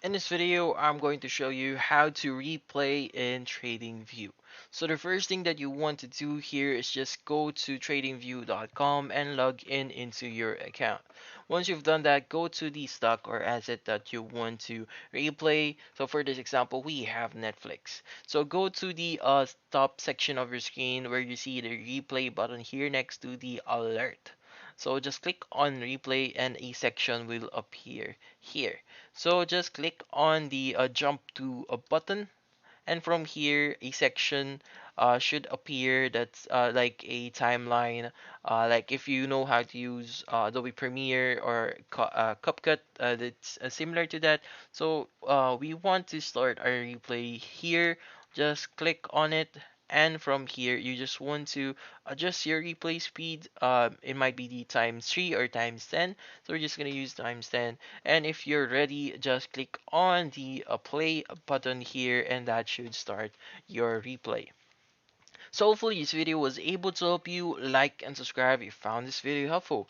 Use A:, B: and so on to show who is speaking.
A: In this video, I'm going to show you how to replay in TradingView. So the first thing that you want to do here is just go to tradingview.com and log in into your account. Once you've done that, go to the stock or asset that you want to replay. So for this example, we have Netflix. So go to the top section of your screen where you see the replay button here next to the alert. So just click on replay and a section will appear here. So just click on the jump to a button, and from here a section should appear that's like a timeline. Like if you know how to use Adobe Premiere or CapCut, that's similar to that. So we want to start our replay here. Just click on it. And from here, you just want to adjust your replay speed. It might be the times 3 or times 10. So we're just going to use times 10. And if you're ready, just click on the play button here and that should start your replay. So hopefully this video was able to help you. Like and subscribe if you found this video helpful.